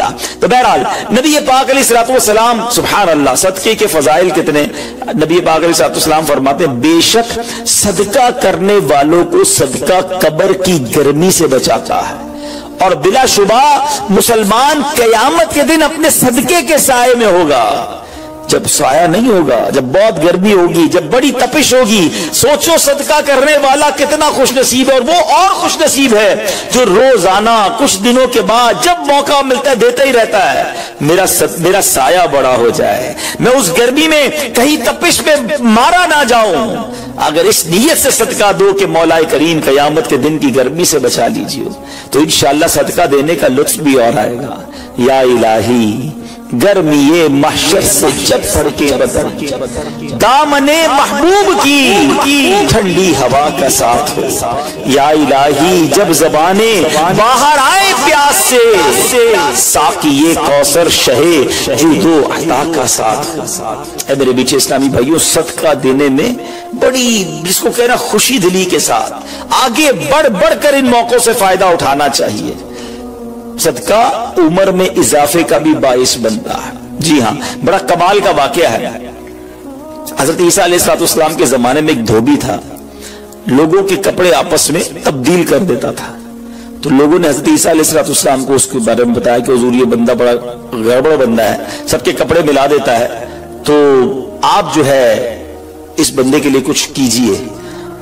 اللہ۔ تو بہرحال نبی پاک علیہ الصلوۃ والسلام، سبحان اللہ، صدقے کے فضائل کتنے۔ نبی پاک علیہ الصلوۃ والسلام فرماتے ہیں بے شک صدقہ کرنے والوں کو صدقہ قبر کی گرمی سے بچاتا ہے، اور بلا شبہ مسلمان قیامت کے دن اپنے صدقے کے سائے میں ہوگا۔ جب سایہ نہیں ہوگا، جب بہت گرمی ہوگی، جب بڑی تپش ہوگی، سوچو صدقہ کرنے والا کتنا خوش نصیب ہے، اور وہ اور خوش نصیب ہے جو روزانہ کچھ دنوں کے بعد جب موقع ملتا ہے دیتا ہی رہتا ہے، میرا سایہ بڑا ہو جائے، میں اس گرمی میں کہیں تپش میں مارا نہ جاؤں۔ اگر اس نیت سے صدقہ دو کہ مولا کریم قیامت کے دن کی گرمی سے بچا لیجیے، تو انشاءاللہ صدقہ دینے کا لطف بھی اور آئے گا۔ یا الہی گرمی محشر سے جب پڑ کے دامن محبوب کی ٹھنڈی ہوا کا ساتھ ہو، یا الہی جب زبانیں باہر آئے پیاس سے ساقی کوثر شہے جود و عطا کا ساتھ ہو۔ اے میرے بیچے اسلامی بھائیوں، صدقہ دینے میں بڑی، جس کو کہنا خوشی دلی کے ساتھ آگے بڑھ بڑھ کر ان موقعوں سے فائدہ اٹھانا چاہیے۔ صدقہ عمر میں اضافے کا بھی باعث بنتا ہے۔ جی ہاں، بڑا کمال کا واقعہ ہے۔ حضرت عیسیٰ علیہ السلام کے زمانے میں ایک دھوبی تھا، لوگوں کے کپڑے آپس میں تبدیل کر دیتا تھا۔ تو لوگوں نے حضرت عیسیٰ علیہ السلام کو اس کے بارے میں بتایا کہ حضور یہ بندہ بڑا گڑبڑ بندہ ہے، سب کے کپڑے ملا دیتا ہے، تو آپ جو ہے اس بندے کے لیے کچھ کیجئے۔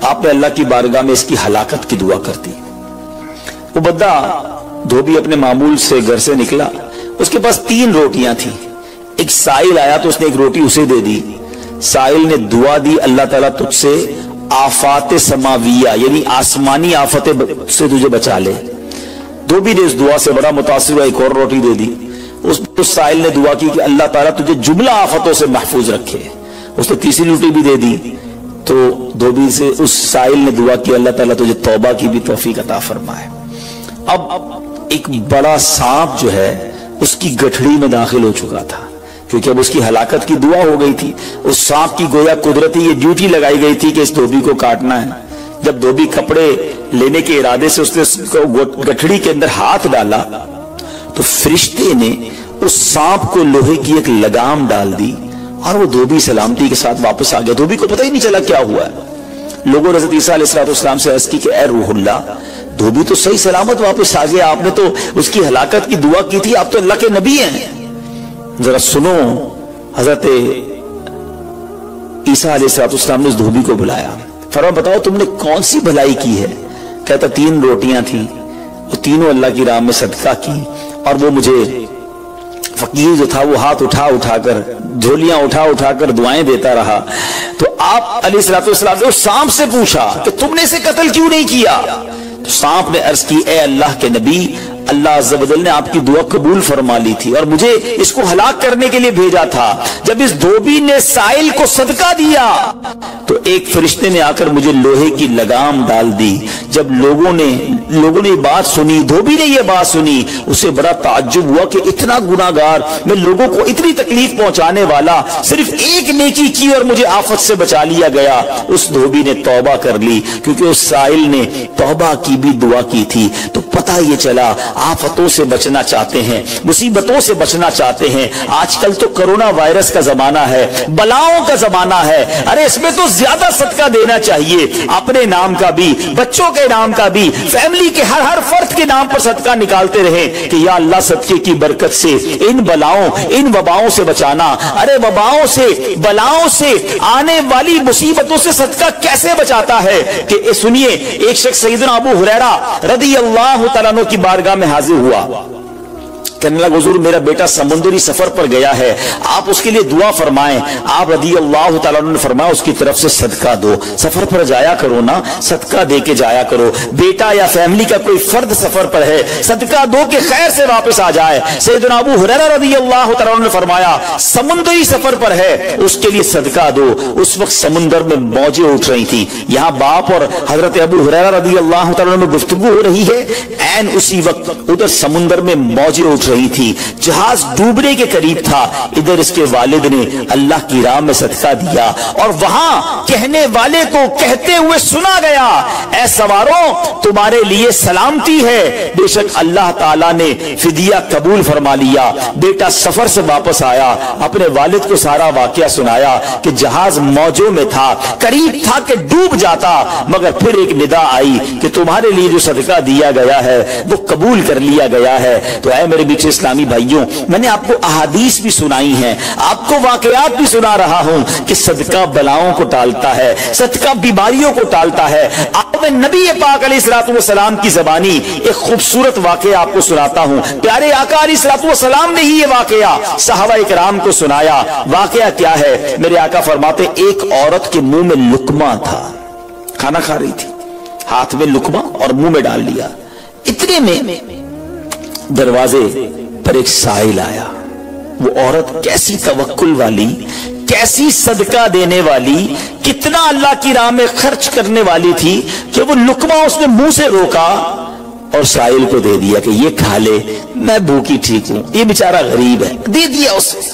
آپ نے اللہ کی بارگاہ میں اس کی ہلاکت کی دعا کر دی۔ وہ بندہ دھوبی اپنے معمول سے گھر سے نکلا، اس کے پاس 3 روٹیاں تھیں۔ ایک سائل آیا تو اس نے ایک روٹی اسے دے دی۔ سائل نے دعا دی، اللہ تعالیٰ تجھ سے آفات سماویہ یعنی آسمانی آفتیں سے تجھے بچا لے۔ دھوبی نے اس دعا سے بڑا متاثر ہوا، ایک اور روٹی دے دی۔ اس سائل نے دعا کی کہ اللہ تعالیٰ تجھے جملہ آفتوں سے محفوظ رکھے۔ اس نے تیسری روٹی بھی دے دی، تو دھوبی سے اس سائل نے دعا کی اللہ تعالیٰ تجھے توبہ کی بھی توفیق عطا فرمائے۔ اب ایک بڑا سانپ جو ہے اس کی گٹھڑی میں داخل ہو چکا تھا، کیونکہ اب اس کی ہلاکت کی دعا ہو گئی تھی۔ اس سانپ کی گویا قدرتی یہ ڈیوٹی لگائی گئی تھی کہ اس دھوبی کو کاٹنا ہے۔ جب دھوبی کپڑے لینے کے ارادے سے اس نے گٹھڑی کے اندر ہاتھ ڈالا تو فرشتے نے اس سانپ کو لوہے کی ایک لگام ڈال دی، اور وہ دھوبی سلامتی کے ساتھ واپس آ گیا۔ دھوبی کو پتہ ہی نہیں چلا کیا ہوا ہے۔ لوگوں نے حضرت عیسیٰ علیہ السلام سے عرض کی کہ اے روح اللہ، دھوبی تو صحیح سلامت واپس آ گیا، آپ نے تو اس کی ہلاکت کی دعا کی تھی، آپ تو اللہ کے نبی ہیں۔ ذرا سنو، حضرت عیسیٰ علیہ السلام نے اس دھوبی کو بلایا، فرمایا بتاؤ تم نے کون سی بھلائی کی ہے؟ کہتا 3 روٹیاں تھیں، وہ تینوں اللہ کی راہ میں صدقہ کی، اور وہ مجھے فقیر جو تھا وہ ہاتھ اٹھا کر جھولیاں اٹھا کر دعائیں دیتا رہا۔ تو آپ علیہ السلام نے اس سانپ سے پوچھا کہ تم نے اسے قتل کیوں نہیں کیا؟ تو سانپ نے عرض کی اے اللہ کے نبی، اللہ عز و جل نے آپ کی دعا قبول فرما لی تھی اور مجھے اس کو ہلاک کرنے کے لیے بھیجا تھا۔ جب اس دھوبی نے سائل کو صدقہ دیا تو ایک فرشتے نے آ کر مجھے لوہے کی لگام ڈال دی۔ جب لوگوں نے یہ بات سنی، دھوبی نے یہ بات سنی، اسے بڑا تعجب ہوا کہ اتنا گناہگار، میں لوگوں کو اتنی تکلیف پہنچانے والا، صرف ایک نیکی کی اور مجھے آفت سے بچا لیا گیا۔ اس دھوبی نے توبہ کر لی، کیونکہ اس سائل نے توبہ کی بھی دعا کی تھی۔ تو پتہ یہ چلا آفتوں سے بچنا چاہتے ہیں، مصیبتوں سے بچنا چاہتے ہیں۔ آج کل تو کرونا وائرس کا زمانہ ہے، بلاؤں کا زمانہ ہے، ارے اس میں تو زیادہ صدقہ دینا چاہیے، اپنے نام کا بھی، بچوں کے نام کا بھی، فیملی کے ہر فرد کے نام پر صدقہ نکالتے رہیں کہ یا اللہ صدقے کی برکت سے ان بلاؤں، ان وباؤں سے بچانا۔ ارے وباؤں سے، بلاؤں سے، آنے والی مصیبتوں سے صدقہ کیسے بچاتا ہے کہ سنیے، ایک شخص سیدنا ابو ہریرہ رضی اللہ تعالیٰ عنہ کی بارگاہ میں حاضر ہوا، کہنے لگا حضور میرا بیٹا سمندری سفر پر گیا ہے، آپ اس کے لیے دعا فرمائیں۔ آپ رضی اللہ تعالیٰ عنہ نے فرمایا اس کی طرف سے صدقہ دو، سفر پر جایا کرو نا، صدقہ دے کے جایا کرو۔ بیٹا یا فیملی کا کوئی فرد سفر پر ہے، صدقہ دو کہ خیر سے واپس آ جائے۔ سیدنا ابو ہریرہ رضی اللہ تعالیٰ عنہ نے فرمایا سمندری سفر پر ہے، اس کے لیے صدقہ دو۔ اس وقت سمندر میں موجیں اٹھ رہی تھی، یہاں باپ اور حضرت ابو ہریرہ رضی اللہ تعالیٰ عنہ میں گفتگو ہو رہی ہے، عین اسی وقت ادھر سمندر میں موجیں اٹھ रही थी, जहाज डूबने के करीब था, इधर इसके वालिद ने अल्लाह की राह में सदका दिया और वहां कहने वाले को कहते हुए सुना गया, ऐ सवारों तुम्हारे लिए सलामती है, बेशक अल्लाह ताला ने फिदिया कबूल फरमा लिया। बेटा सफर से वापस आया, अपने वालिद को सारा वाकया सुनाया कि जहाज मौजों में था, करीब था कि डूब जाता, मगर फिर एक निदा आई कि तुम्हारे लिए जो सदका दिया गया है वो कबूल कर लिया गया है। तो ऐ मेरे बीच इस्लामी भाइयों, मैंने आपको अहादीस भी सुनाई हैं, आपको वाकयात भी सुना रहा हूं कि सदका बलाओं को टालता है, सदका बीमारियों को टालता है। अब मैं नबी पाक अलैहिस्सलाम की ज़बानी एक खूबसूरत वाकया आपको सुनाता हूं। प्यारे आका अलैहिस्सलाम ने ही ये वाकया सहाबा इकराम को सुनाया। वाकया क्या है? मेरे आका फरमाते एक औरत के मुंह में लुकमा था, खाना खा रही थी, हाथ में लुकमा और मुंह में डाल लिया। इतने में दरवाजे पर एक साइल आया। वो औरत कैसी तवक्कुल वाली, कैसी सदका देने वाली, कितना अल्लाह की राह में खर्च करने वाली थी कि वो लुकमा उसने मुंह से रोका और साइल को दे दिया कि ये खा ले, मैं भूखी ठीक हूं, ये बेचारा गरीब है, दे दिया उसे।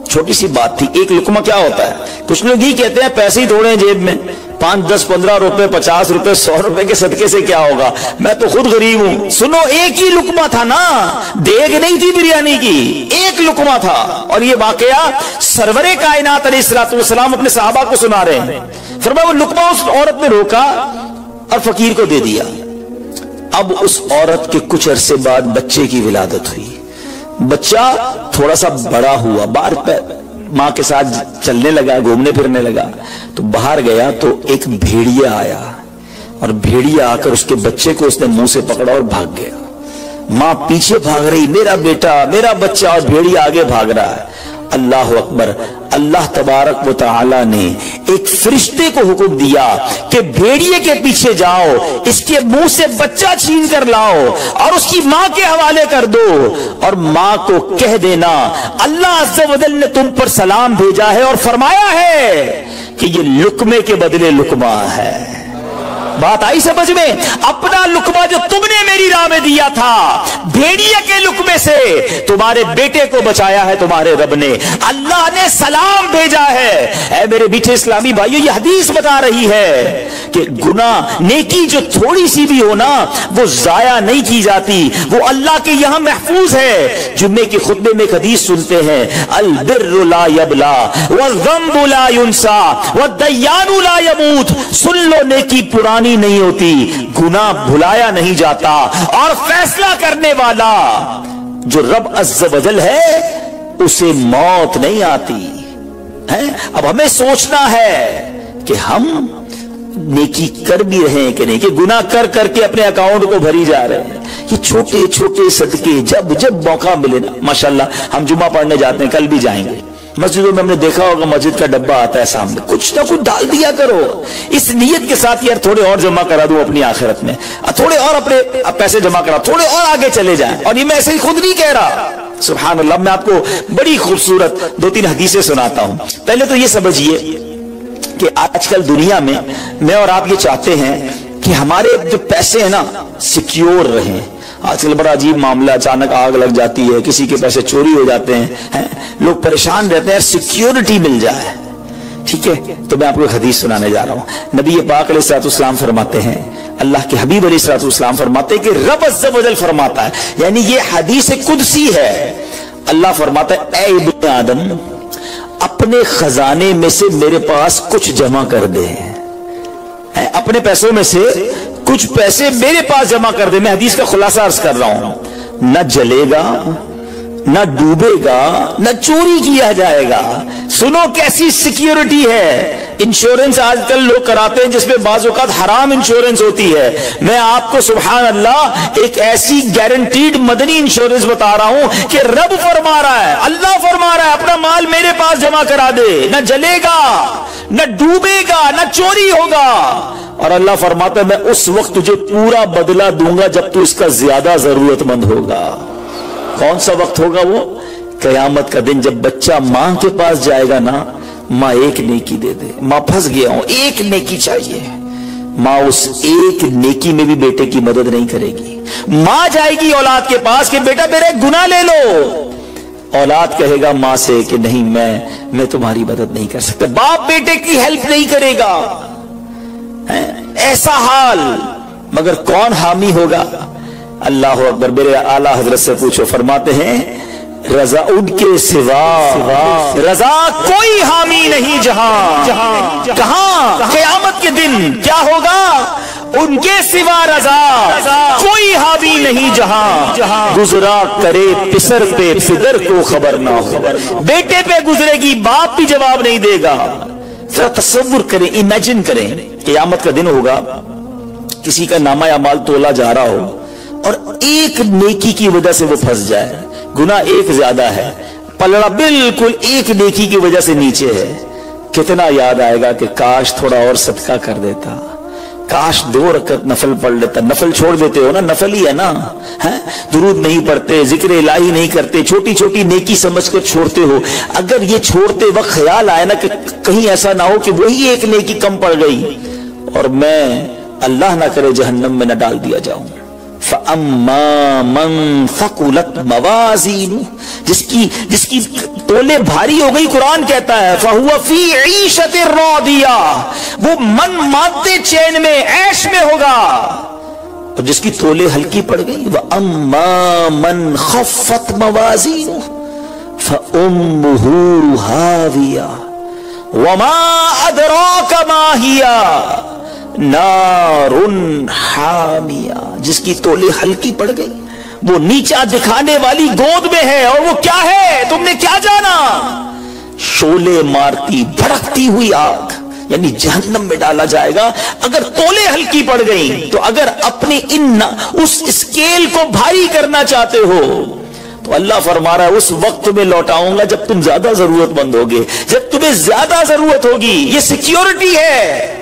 छोटी सी बात थी। एक लुकमा क्या होता है? कुछ लोग ही कहते हैं पैसे ही थोड़े हैं जेब में, 5, 10, 15 रुपए, 50 रुपए, 100 रुपए के सदके से क्या होगा, मैं तो खुद गरीब हूं। सुनो, एक ही लुकमा था ना, देग नहीं थी बिरयानी की, एक लुकमा था। और ये वाकया सरवरे कायनात अलैहिस्सलाम अपने सहाबा को सुना रहे हैं। फरमाया वो लुकमा उस औरत ने रोका और फकीर को दे दिया। अब उस औरत के कुछ अरसे बाद बच्चे की विलादत हुई। बच्चा थोड़ा सा बड़ा हुआ, बाहर मां के साथ चलने लगा, घूमने फिरने लगा। तो बाहर गया तो एक भेड़िया आया और भेड़िया आकर उसके बच्चे को उसने मुंह से पकड़ा और भाग गया। मां पीछे भाग रही, मेरा बेटा, मेरा बच्चा, और भेड़िया आगे भाग रहा है। अल्लाह अकबर। अल्लाह तबारक व तआला ने एक फरिश्ते को हुक्म दिया कि भेड़िए के पीछे जाओ, इसके मुंह से बच्चा छीन कर लाओ और उसकी मां के हवाले कर दो, और मां को कह देना अल्लाह अज़्ज़ व जल ने तुम पर सलाम भेजा है और फरमाया है कि ये लुकमे के बदले लुकमा है। बात आई समझ में? अपना लुकमा जो तुमने मेरी राह में दिया था, भेड़िए के लुकमे से तुम्हारे बेटे को बचाया है तुम्हारे रब ने, अल्लाह ने सलाम भेजा है। ऐ मेरे मीठे इस्लामी भाइयों, ये हदीस बता रही है कि गुनाह, नेकी जो थोड़ी सी भी हो ना, वो जाया नहीं की जाती, वो अल्लाह के यहां महफूज है। जुम्मे के खुतबे में एक हदीस सुनते हैं, अल बिर्रु ला यबला वज़्ज़म्बु ला युनसा वद्दय्यानु ला यमूत। सुन लो, नेकी पुरानी नहीं होती, गुनाह भुलाया नहीं जाता, और फैसला करने वाला जो रब अज़्ज़ व जल है उसे मौत नहीं आती है। अब हमें सोचना है कि हम नेकी कर भी रहे हैं कि नहीं, कि गुनाह कर करके अपने अकाउंट को भरी जा रहे हैं। ये छोटे छोटे सदके जब जब मौका मिले ना, माशाल्लाह हम जुम्मा पढ़ने जाते हैं, कल भी जाएंगे, मस्जिदों में हमने देखा होगा मस्जिद का डब्बा आता है सामने, कुछ ना कुछ डाल दिया करो इस नीयत के साथ, यार थोड़े और जमा करा दूं अपनी आखिरत में, थोड़े और अपने पैसे जमा करा, थोड़े और आगे चले जाएं। और ये मैं ऐसे ही खुद नहीं कह रहा, सुभान अल्लाह। मैं आपको बड़ी खूबसूरत 2-3 हदीसें सुनाता हूं। पहले तो ये समझिए कि आजकल दुनिया में मैं और आप ये चाहते हैं कि हमारे जो पैसे हैं ना सिक्योर रहें। आजकल बड़ा अजीब मामला, अचानक आग लग जाती है, किसी के पैसे चोरी हो जाते हैं, लोग परेशान रहते हैं, सिक्योरिटी मिल जाए। ठीक है, तो मैं आपको एक हदीस सुनाने जा रहा हूं। नबी पाक अलैहिस्सलाम फरमाते हैं, अल्लाह के हबीब अलैहिस्सलाम फरमाते हैं कि रब अज़्ज़ व जल फरमाता है, यानी ये हदीस कुदसी है। अल्लाह फरमाता है, ऐ इब्ने आदम, अपने खजाने में से मेरे पास कुछ जमा कर दे, अपने पैसों में से कुछ पैसे मेरे पास जमा कर दे। मैं हदीस का खुलासा अर्ज कर रहा हूं, न जलेगा, न डूबेगा, न चोरी किया जाएगा। सुनो कैसी सिक्योरिटी है। इंश्योरेंस आजकल लोग कराते हैं जिसमें बाज़ औक़ात हराम इंश्योरेंस होती है। मैं आपको सुभान अल्लाह एक ऐसी गारंटीड मदनी इंश्योरेंस बता रहा हूं कि रब फरमा रहा है, अल्लाह फरमा रहा है, अपना माल मेरे पास जमा करा दे, न जलेगा, न डूबेगा, न चोरी होगा। और अल्लाह फरमाता है, मैं उस वक्त तुझे पूरा बदला दूंगा जब तू इसका ज्यादा जरूरतमंद होगा। कौन सा वक्त होगा वो? कयामत का दिन, जब बच्चा मां के पास जाएगा ना, मां एक नेकी दे दे, मां फंस गया हूं, एक नेकी चाहिए, मां उस एक नेकी में भी बेटे की मदद नहीं करेगी। मां जाएगी औलाद के पास कि बेटा मेरे गुनाह ले लो, औलाद कहेगा मां से कि नहीं मैं तुम्हारी मदद नहीं कर सकता, बाप बेटे की हेल्प नहीं करेगा, ऐसा हाल। मगर कौन हामी होगा? अल्लाह अकबर। मेरे आला हजरत से पूछो, फरमाते हैं रजा उनके सिवा रजा कोई हामी नहीं जहां। कहां? क़यामत के दिन क्या होगा? उनके सिवा रजा कोई हावी नहीं जहां। गुजरा करे पिसर पे फिदर को खबर ना हो, बेटे पे गुजरेगी बाप भी जवाब नहीं देगा। जरा तसव्वुर करें, इमेजिन करें, क़यामत का दिन होगा, किसी का नामा अमाल तोला जा रहा हो और एक नेकी की वजह से वो फंस जाए, गुनाह एक ज्यादा है, पलड़ा बिल्कुल एक नेकी की वजह से नीचे है, कितना याद आएगा कि काश थोड़ा और सदका कर देता, काश 2 रकअत नफल पढ़ लेता। नफल छोड़ देते हो ना, नफल ही है ना, है? दुरूद नहीं पढ़ते, जिक्र इलाही नहीं करते, छोटी छोटी नेकी समझकर छोड़ते हो। अगर ये छोड़ते वक्त ख्याल आए ना कि कहीं ऐसा ना हो कि वही एक नेकी कम पड़ गई और मैं अल्लाह ना करे जहन्नम में न डाल दिया जाऊं। फअम्मा मन फकुलत मवाज़ीनु, जिसकी तोले भारी हो गई, कुरान कहता है फहुवा फी ईशतिर रादिया, वो मन मानते चैन में ऐश में होगा। और जिसकी तोले हल्की पड़ गई, वह अम्मा मन खफ्फत मवाज़ीनु फउम्मुहु हाविया वमा अदराका मा हिया नारुन हामिया। जिसकी तोले हल्की पड़ गई, वो नीचा दिखाने वाली गोद में है, और वो क्या है तुमने क्या जाना? शोले मारती भड़कती हुई आग, यानी जहन्नम में डाला जाएगा अगर तोले हल्की पड़ गई। तो अगर अपने उस स्केल को भारी करना चाहते हो तो अल्लाह फरमा रहा है उस वक्त में लौटाऊंगा जब तुम ज्यादा जरूरतमंद होगे, जब तुम्हें ज्यादा जरूरत होगी। ये सिक्योरिटी है।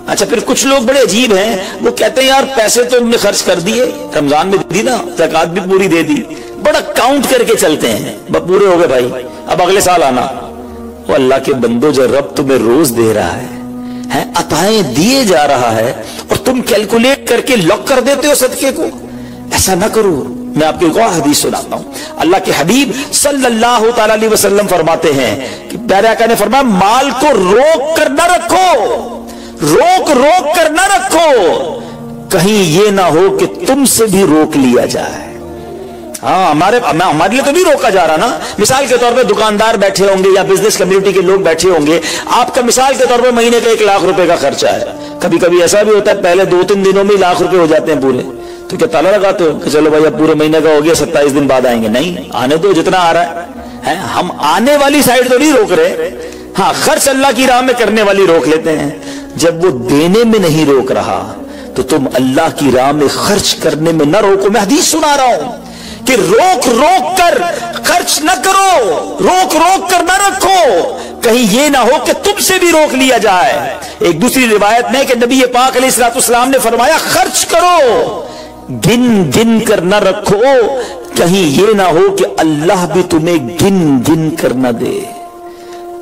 अच्छा, फिर कुछ लोग बड़े अजीब हैं, वो कहते हैं यार पैसे तो हमने खर्च कर दिए, रमजान में दी ना, ज़कात भी पूरी दे दी, बड़ा काउंट करके चलते हैं, बस पूरे हो गए भाई, अब अगले साल आना। वो अल्लाह के बंदो, जो रब तुम्हें रोज दे रहा है, अताएं दिए जा रहा है और तुम कैलकुलेट करके लॉक कर देते हो सदके को। ऐसा ना करो। मैं आपको एक और हदीस सुनाता हूं। अल्लाह के हबीब सल्लल्लाहु ताला अलैहि वसल्लम फरमाते हैं कि प्यारे आका ने फरमाया माल को रोक कर न रखो, रोक कर न रखो, कहीं ये ना हो कि तुमसे भी रोक लिया जाए। हाँ, हमारे लिए तो नहीं रोका जा रहा ना। मिसाल के तौर पे दुकानदार बैठे होंगे या बिजनेस कम्युनिटी के लोग बैठे होंगे, आपका मिसाल के तौर पे महीने का 1 लाख रुपए का खर्चा है। कभी कभी ऐसा भी होता है पहले 2-3 दिनों में लाख रुपए हो जाते हैं पूरे, तो क्या ताला लगाते हो कि चलो भाई अब पूरे महीने का हो गया, 27 दिन बाद आएंगे? नहीं, आने दो जितना आ रहा है। हम आने वाली साइड तो नहीं रोक रहे, हाँ खर्च अल्लाह की राह में करने वाली रोक लेते हैं। जब वो देने में नहीं रोक रहा तो तुम अल्लाह की राह में खर्च करने में न रोको। मैं हदीस सुना रहा हूं कि रोक कर खर्च न करो, रोक कर न रखो, कहीं ये ना हो कि तुमसे भी रोक लिया जाए। एक दूसरी रिवायत में कि नबी पाक अलैहिस्सलाम ने फरमाया खर्च करो, गिन कर न रखो, कहीं ये ना हो कि अल्लाह भी तुम्हें गिन कर न दे,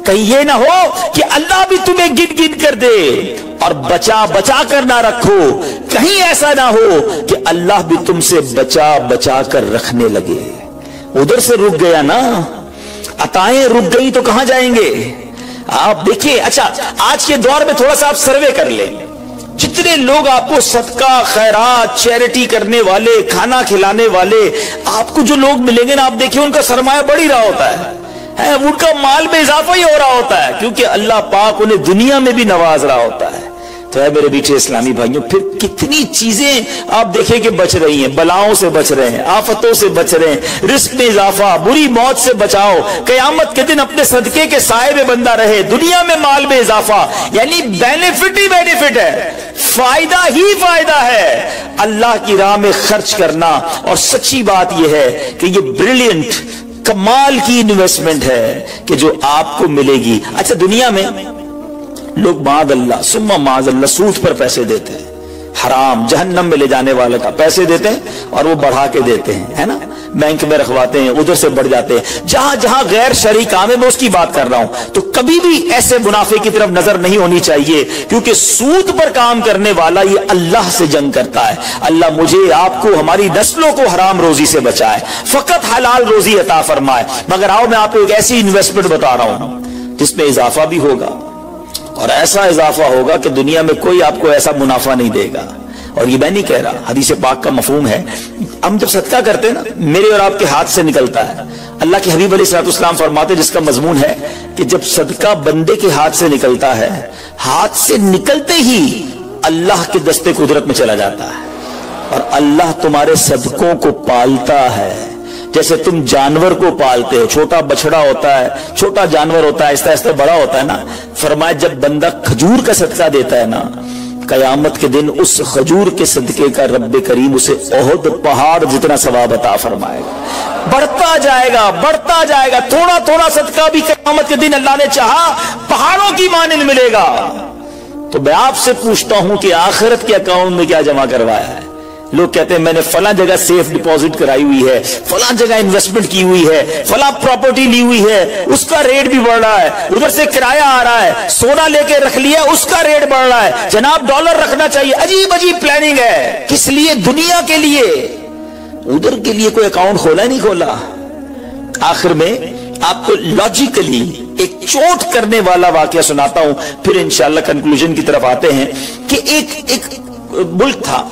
कहीं ये ना हो कि अल्लाह भी तुम्हें गिन कर दे। और बचा कर ना रखो, कहीं ऐसा ना हो कि अल्लाह भी तुमसे बचा कर रखने लगे। उधर से रुक गया ना, अताएं रुक गई तो कहां जाएंगे? आप देखिए। अच्छा, आज के दौर में थोड़ा सा आप सर्वे कर लें, जितने लोग आपको सदका खैरात चैरिटी करने वाले, खाना खिलाने वाले, आपको जो लोग मिलेंगे ना, आप देखिए उनका सरमाया बढ़ ही रहा होता है, उनका माल में इजाफा ही हो रहा होता है, क्योंकि अल्लाह पाक उन्हें दुनिया में भी नवाज रहा होता है। तो है मेरे मीठे इस्लामी भाइयों, फिर कितनी चीजें आप देखें कि बच रही हैं, बलाओं से बच रहे हैं, आफतों से बच रहे हैं, रिस्क में इजाफा, बुरी मौत से बचाओ, कयामत के दिन अपने सदके के साए में बंदा रहे, दुनिया में माल में इजाफा, यानी बेनिफिट ही बेनिफिट है, फायदा ही फायदा है अल्लाह की राह में खर्च करना। और सच्ची बात यह है कि ये ब्रिलियंट कमाल की इन्वेस्टमेंट है कि जो आपको मिलेगी। अच्छा, दुनिया में लोग माज़अल्लाह सुम्मा माज़अल्लाह सूद पर पैसे देते हैं, हराम जहन्नम में ले जाने वाले का पैसे देते हैं और वो बढ़ा के देते हैं, है ना। बैंक में रखवाते हैं, उधर से बढ़ जाते हैं। जहां जहां गैर शरई काम है, मैं उसकी बात कर रहा हूं। तो कभी भी ऐसे मुनाफे की तरफ नजर नहीं होनी चाहिए, क्योंकि सूद पर काम करने वाला ये अल्लाह से जंग करता है। अल्लाह मुझे, आपको, हमारी नस्लों को हराम रोजी से बचाए, फकत हलाल रोजी अता फरमाए। मगर आओ मैं आपको एक ऐसी इन्वेस्टमेंट बता रहा हूं जिसमें इजाफा भी होगा, और ऐसा इजाफा होगा कि दुनिया में कोई आपको ऐसा मुनाफा नहीं देगा। और ये मैं नहीं कह रहा, हदीस पाक का मफहूम है। हम जब सदका करते हैं ना, मेरे और आपके हाथ से निकलता है। अल्लाह के हबीब अलैहिस्सलाम फरमाते, जिसका मजमून है कि जब सदका बंदे के हाथ से निकलता है, हाथ से निकलते ही अल्लाह के दस्ते कुदरत में चला जाता है, और अल्लाह तुम्हारे सदकों को पालता है जैसे तुम जानवर को पालते हो। छोटा बछड़ा होता है, छोटा जानवर होता है, आहिस्ता आहिस्ता बड़ा होता है ना। फरमाया जब बंदा खजूर का सदका देता है ना, कयामत के दिन उस खजूर के सदके का रब्बे करीम उसे ओहद पहाड़ जितना सवाब अता फरमाएगा। बढ़ता जाएगा, बढ़ता जाएगा। थोड़ा थोड़ा सदका भी कयामत के दिन अल्लाह ने चाहा पहाड़ों की मानिंद मिलेगा। तो मैं आपसे पूछता हूं कि आखिरत के अकाउंट में क्या जमा करवाया है? लोग कहते हैं मैंने फला जगह सेफ डिपॉजिट कराई हुई है, फला जगह इन्वेस्टमेंट की हुई है, फला प्रॉपर्टी ली हुई है, उसका रेट भी बढ़ रहा है, उधर से किराया आ रहा है, सोना लेके रख लिया, उसका रेट बढ़ रहा है, जनाब डॉलर रखना चाहिए। अजीब अजीब प्लानिंग है। किस लिए? दुनिया के लिए। उधर के लिए कोई अकाउंट खोला नहीं खोला। आखिर में आपको लॉजिकली एक चोट करने वाला वाकया सुनाता हूं, फिर इंशाल्लाह कंक्लूजन की तरफ आते हैं। कि एक मुल्क था,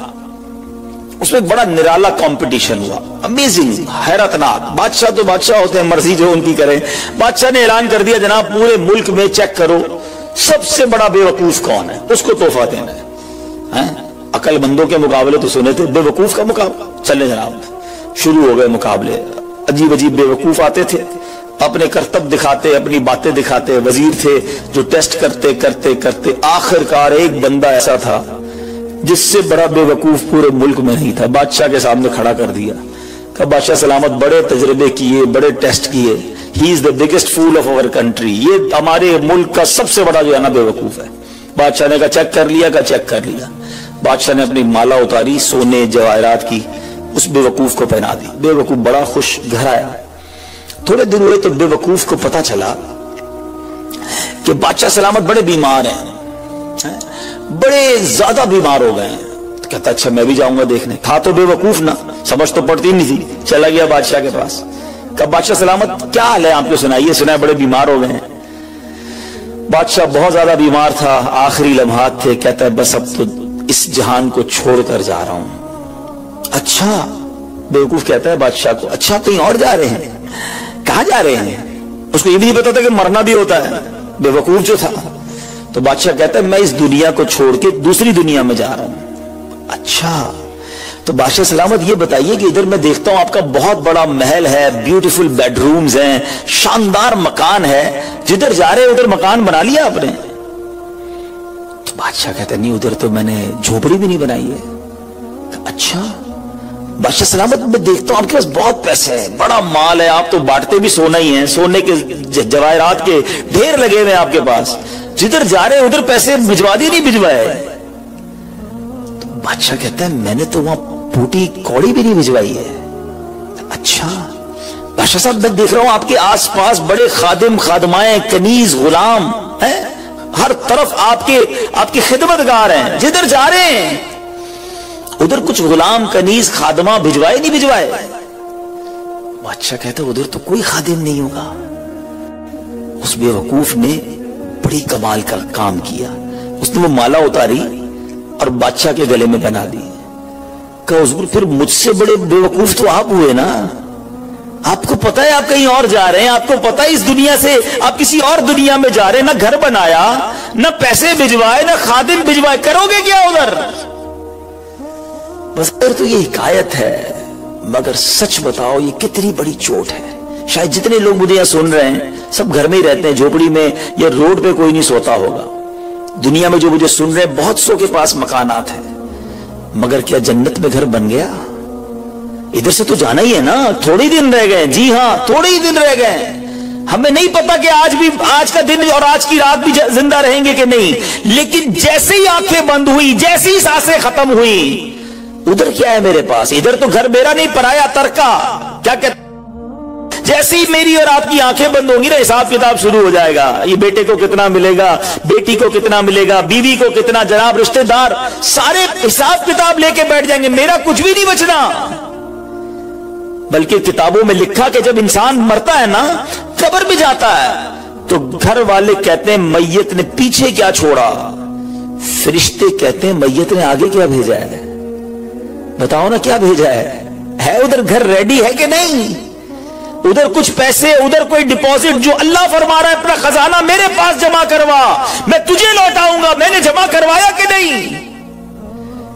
उसमें एक बड़ा निराला कंपटीशन हुआ, अमेजिंग, हैरतनाक। बादशाह तो बादशाह होते हैं, मर्जी जो उनकी करें। बादशाह ने ऐलान कर दिया, जनाब पूरे मुल्क में चेक करो सबसे बड़ा बेवकूफ कौन है, उसको तोहफा देना है। अकलमंदों के मुकाबले तो सुने थे, बेवकूफ का मुकाबला। चले जनाब, शुरू हो गए मुकाबले। अजीब अजीब बेवकूफ आते थे, अपने करतब दिखाते, अपनी बातें दिखाते। वजीर थे जो टेस्ट करते करते करते आखिरकार एक बंदा ऐसा था जिससे बड़ा बेवकूफ पूरे मुल्क में नहीं था, बादशाह के सामने खड़ा कर दिया। कहा बादशाह सलामत, बड़े तजर्बे किए, बड़े टेस्ट किए, he is the biggest fool of our country, ये हमारे मुल्क का सबसे बड़ा जो है ना बेवकूफ है। बादशाह ने कहा चेक कर लिया? का चेक कर लिया। बादशाह ने अपनी माला उतारी सोने जवाहरात की, उस बेवकूफ को पहना दी। बेवकूफ बड़ा खुश घर आया। थोड़े दिन हुए तो बेवकूफ को पता चला कि बादशाह सलामत बड़े बीमार हैं, बड़े ज्यादा बीमार हो गए हैं। तो कहता अच्छा मैं भी जाऊंगा देखने। था तो बेवकूफ ना, समझ तो पड़ती नहीं थी। चला गया बादशाह के पास। कहा बादशाह सलामत क्या हाल है आपको, सुनाइए, सुना है बड़े बीमार हो गए हैं। बादशाह बहुत ज्यादा बीमार था, आखिरी लम्हात थे। कहता है बस अब तो इस जहान को छोड़कर जा रहा हूं। अच्छा, बेवकूफ कहता है बादशाह को, अच्छा कहीं और जा रहे हैं? कहां जा रहे हैं? उसको ये भी नहीं पता था कि मरना भी होता है, बेवकूफ जो था। तो बादशाह कहता है मैं इस दुनिया को छोड़ के दूसरी दुनिया में जा रहा हूं। अच्छा, तो बादशाह सलामत ये बताइए कि इधर मैं देखता हूं आपका बहुत बड़ा महल है, ब्यूटीफुल बेडरूम्स हैं, शानदार मकान है, जिधर जा रहे उधर मकान बना लिया आपने? तो बादशाह कहता है नहीं, उधर तो मैंने झोपड़ी भी नहीं बनाई है। अच्छा, बादशाह सलामत मैं देखता हूं आपके पास बहुत पैसे है, बड़ा माल है, आप तो बांटते भी सोना ही है, सोने के जवाहरात के ढेर लगे हुए आपके पास, जिधर जा रहे उधर पैसे भिजवा दिए नहीं भिजवाए? तो बादशाह कहता है मैंने तो वहां बूटी कौड़ी भी नहीं भिजवाई है। अच्छा बादशाह साहब मैं देख रहा हूं आपके आसपास बड़े खादिम खादमाएं कनीज गुलाम हैं, हर तरफ आपके खिदमतगार हैं, जिधर जा रहे हैं उधर कुछ गुलाम कनीज खादमा भिजवाए नहीं भिजवाए? बादशाह कहता है उधर तो कोई खादिम नहीं होगा। उस बेवकूफ ने बड़ी कमाल का काम किया, उसने वो माला उतारी और बादशाह के गले में बना दी। कहा हुजूर फिर मुझसे बड़े बेवकूफ तो आप हुए ना, आपको पता है आप कहीं और जा रहे हैं, आपको पता है इस दुनिया से आप किसी और दुनिया में जा रहे हैं, ना घर बनाया, ना पैसे भिजवाए, ना खादिम भिजवाए, करोगे क्या उधर? बस तो ये हिकायत है, मगर सच बताओ ये कितनी बड़ी चोट है। शायद जितने लोग मुझे यहां सुन रहे हैं सब घर में ही रहते हैं, झोपड़ी में या रोड पे कोई नहीं सोता होगा। दुनिया में जो मुझे सुन रहे हैं बहुत सौ के पास मकानात हैं, मगर क्या जन्नत में घर बन गया? इधर से तो जाना ही है ना, थोड़े ही दिन रह गए। जी हां, थोड़े ही दिन रह गए। हमें नहीं पता कि आज का दिन और आज की रात भी जिंदा रहेंगे कि नहीं, लेकिन जैसे ही आंखें बंद हुई, जैसे ही सांसें खत्म हुई, उधर क्या है मेरे पास? इधर तो घर मेरा नहीं, पराया तरका, क्या कहते, जैसे ही मेरी और आपकी आंखें बंद होंगी ना, हिसाब किताब शुरू हो जाएगा। ये बेटे को कितना मिलेगा, बेटी को कितना मिलेगा, बीवी को कितना, जनाब रिश्तेदार सारे हिसाब किताब लेके बैठ जाएंगे, मेरा कुछ भी नहीं बचना। बल्कि किताबों में लिखा कि जब इंसान मरता है ना, कब्र में जाता है, तो घर वाले कहते हैं मैयत ने पीछे क्या छोड़ा, फरिश्ते कहते हैं मैयत ने आगे क्या भेजा है। बताओ ना क्या भेजा है उधर घर रेडी है कि नहीं, उधर कुछ पैसे, उधर कोई डिपॉजिट, जो अल्लाह फरमा रहा है अपना खजाना मेरे पास जमा करवा, मैं तुझे लौटाऊंगा, मैंने जमा करवाया कि नहीं।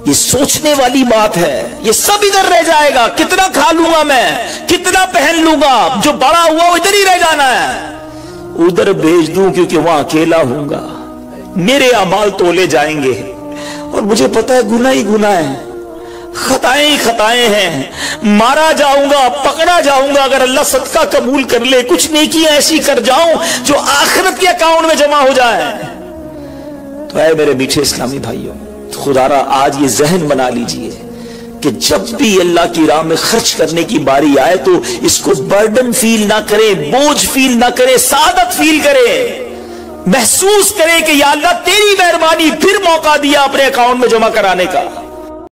ये सोचने वाली बात है। ये सब इधर रह जाएगा, कितना खा लूंगा मैं, कितना पहन लूंगा, जो बड़ा हुआ वो इधर ही रह जाना है। उधर भेज दूं क्योंकि वहां अकेला हूंगा, मेरे अमाल तोले जाएंगे और मुझे पता है गुनाह ही गुनाह है, खताएं ही खताएं हैं। मारा जाऊंगा, पकड़ा जाऊंगा, अगर अल्लाह सदका कबूल कर ले, कुछ नेकियां ऐसी कर जाऊं जो आखिरत के अकाउंट में जमा हो जाए। तो ऐ मेरे मीठे इस्लामी भाइयों, खुदारा आज ये जहन बना लीजिए कि जब भी अल्लाह की राह में खर्च करने की बारी आए तो इसको बर्डन फील ना करें, बोझ फील ना करें, सादत फील करें, महसूस करें कि या अल्लाह तेरी मेहरबानी, फिर मौका दिया अपने अकाउंट में जमा कराने का।